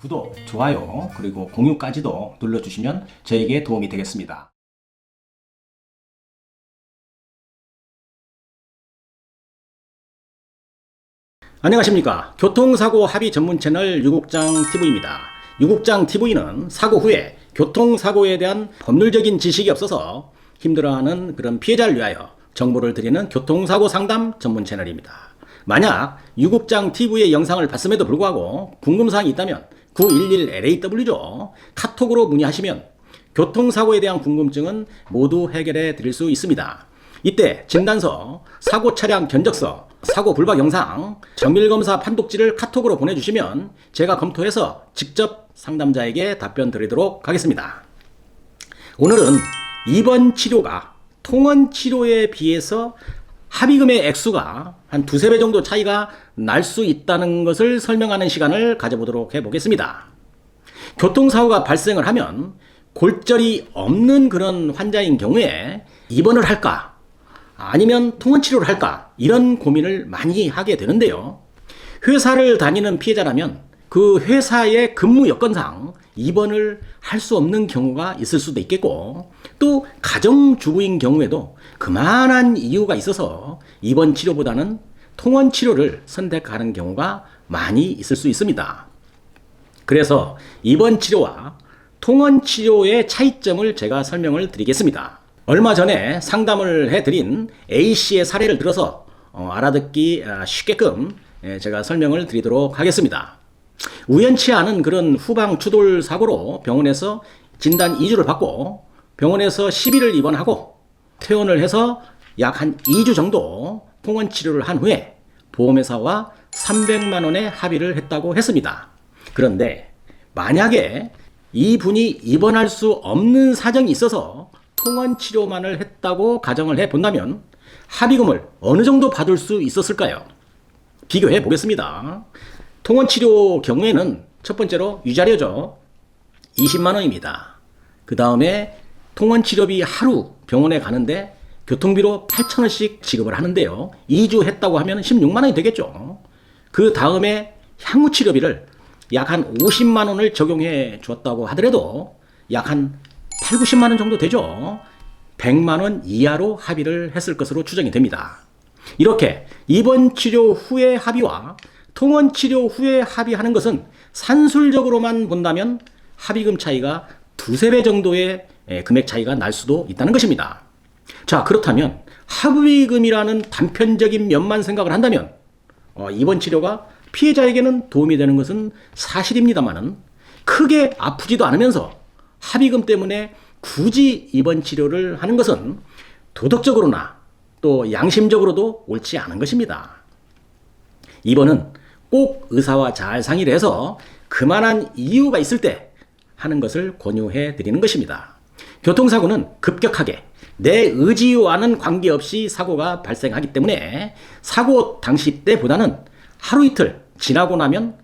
구독, 좋아요, 그리고 공유까지도 눌러주시면 저에게 도움이 되겠습니다. 안녕하십니까. 교통사고 합의 전문 채널 유국장TV입니다. 유국장TV는 사고 후에 교통사고에 대한 법률적인 지식이 없어서 힘들어하는 그런 피해자를 위하여 정보를 드리는 교통사고 상담 전문 채널입니다. 만약 유국장TV의 영상을 봤음에도 불구하고 궁금사항이 있다면 911LAW죠. 카톡으로 문의하시면 교통사고에 대한 궁금증은 모두 해결해 드릴 수 있습니다. 이때 진단서, 사고 차량 견적서, 사고 불박 영상, 정밀검사 판독지를 카톡으로 보내주시면 제가 검토해서 직접 상담자에게 답변 드리도록 하겠습니다. 오늘은 입원 치료가 통원 치료에 비해서 합의금의 액수가 한 두세 배 정도 차이가 날 수 있다는 것을 설명하는 시간을 가져보도록 해보겠습니다. 교통사고가 발생을 하면 골절이 없는 그런 환자인 경우에 입원을 할까 아니면 통원치료를 할까 이런 고민을 많이 하게 되는데요. 회사를 다니는 피해자라면 그 회사의 근무 여건상 입원을 할 수 없는 경우가 있을 수도 있겠고, 또 가정주부인 경우에도 그만한 이유가 있어서 입원 치료보다는 통원 치료를 선택하는 경우가 많이 있을 수 있습니다. 그래서 입원 치료와 통원 치료의 차이점을 제가 설명을 드리겠습니다. 얼마 전에 상담을 해드린 A씨의 사례를 들어서 알아듣기 쉽게끔 제가 설명을 드리도록 하겠습니다. 우연치 않은 그런 후방 추돌 사고로 병원에서 진단 2주를 받고 병원에서 10일을 입원하고 퇴원을 해서 약 한 2주 정도 통원 치료를 한 후에 보험회사와 300만 원의 합의를 했다고 했습니다. 그런데 만약에 이분이 입원할 수 없는 사정이 있어서 통원 치료만을 했다고 가정을 해본다면 합의금을 어느 정도 받을 수 있었을까요? 비교해 보겠습니다. 통원 치료 경우에는 첫 번째로 위자료죠. 20만 원입니다. 그 다음에 통원 치료비 하루 병원에 가는데 교통비로 8,000원씩 지급을 하는데요. 2주 했다고 하면 16만 원이 되겠죠. 그 다음에 향후 치료비를 약 한 50만 원을 적용해 줬다고 하더라도 약 한 8, 90만 원 정도 되죠. 100만 원 이하로 합의를 했을 것으로 추정이 됩니다. 이렇게 입원 치료 후의 합의와 통원 치료 후에 합의하는 것은 산술적으로만 본다면 합의금 차이가 두세 배 정도의 금액 차이가 날 수도 있다는 것입니다. 자, 그렇다면 합의금이라는 단편적인 면만 생각을 한다면 입원 치료가 피해자에게는 도움이 되는 것은 사실입니다만은 크게 아프지도 않으면서 합의금 때문에 굳이 입원 치료를 하는 것은 도덕적으로나 또 양심적으로도 옳지 않은 것입니다. 입원은 꼭 의사와 잘 상의를 해서 그만한 이유가 있을 때 하는 것을 권유해 드리는 것입니다. 교통사고는 급격하게 내 의지와는 관계없이 사고가 발생하기 때문에 사고 당시 때보다는 하루 이틀 지나고 나면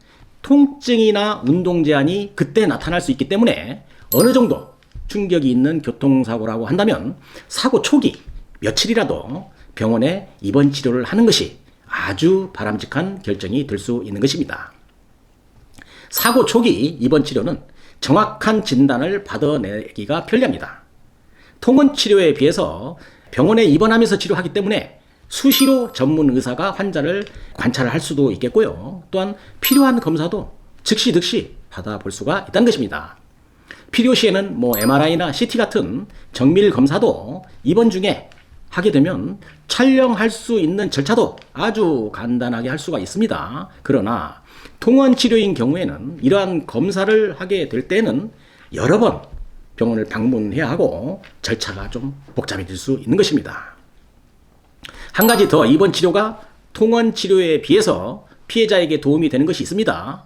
통증이나 운동 제한이 그때 나타날 수 있기 때문에 어느 정도 충격이 있는 교통사고라고 한다면 사고 초기 며칠이라도 병원에 입원 치료를 하는 것이 아주 바람직한 결정이 될 수 있는 것입니다. 사고 초기 입원 치료는 정확한 진단을 받아내기가 편리합니다. 통원 치료에 비해서 병원에 입원하면서 치료하기 때문에 수시로 전문 의사가 환자를 관찰할 수도 있겠고요. 또한 필요한 검사도 즉시 받아볼 수가 있다는 것입니다. 필요시에는 MRI나 CT 같은 정밀 검사도 입원 중에 하게 되면 촬영할 수 있는 절차도 아주 간단하게 할 수가 있습니다. 그러나 통원 치료인 경우에는 이러한 검사를 하게 될 때는 여러 번 병원을 방문해야 하고 절차가 좀 복잡해질 수 있는 것입니다. 한 가지 더 입원 치료가 통원 치료에 비해서 피해자에게 도움이 되는 것이 있습니다.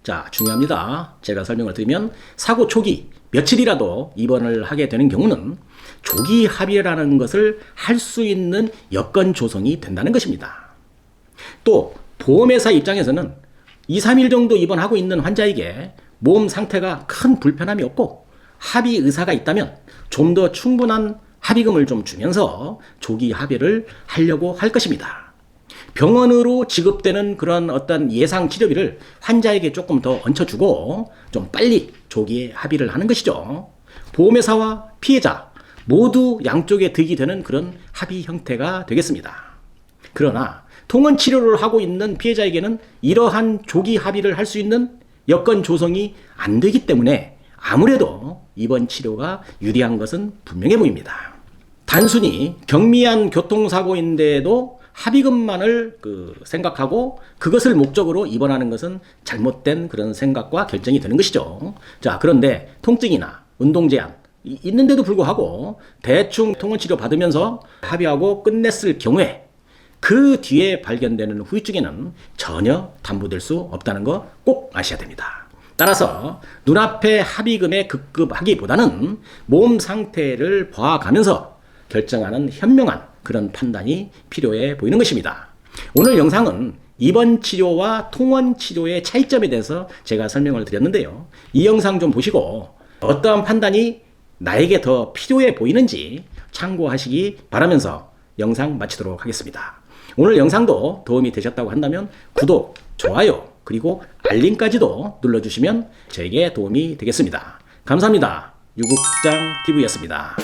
자, 중요합니다. 제가 설명을 드리면 사고 초기 며칠이라도 입원을 하게 되는 경우는 조기 합의라는 것을 할 수 있는 여건 조성이 된다는 것입니다. 또 보험회사 입장에서는 2, 3일 정도 입원하고 있는 환자에게 몸 상태가 큰 불편함이 없고 합의 의사가 있다면 좀 더 충분한 합의금을 좀 주면서 조기 합의를 하려고 할 것입니다. 병원으로 지급되는 그런 어떤 예상 치료비를 환자에게 조금 더 얹혀주고 좀 빨리 조기에 합의를 하는 것이죠. 보험회사와 피해자 모두 양쪽에 득이 되는 그런 합의 형태가 되겠습니다. 그러나 통원 치료를 하고 있는 피해자에게는 이러한 조기 합의를 할 수 있는 여건 조성이 안 되기 때문에 아무래도 이번 치료가 유리한 것은 분명해 보입니다. 단순히 경미한 교통사고인데도 합의금만을 생각하고 그것을 목적으로 입원하는 것은 잘못된 그런 생각과 결정이 되는 것이죠. 자, 그런데 통증이나 운동제한 있는데도 불구하고 대충 통원치료 받으면서 합의하고 끝냈을 경우에 그 뒤에 발견되는 후유증에는 전혀 담보될 수 없다는 거 꼭 아셔야 됩니다. 따라서 눈앞의 합의금에 급급하기보다는 몸 상태를 봐가면서 결정하는 현명한 그런 판단이 필요해 보이는 것입니다. 오늘 영상은 입원 치료와 통원 치료의 차이점에 대해서 제가 설명을 드렸는데요. 이 영상 좀 보시고 어떠한 판단이 나에게 더 필요해 보이는지 참고하시기 바라면서 영상 마치도록 하겠습니다. 오늘 영상도 도움이 되셨다고 한다면 구독, 좋아요, 그리고 알림까지도 눌러주시면 저에게 도움이 되겠습니다. 감사합니다. 유국장TV였습니다.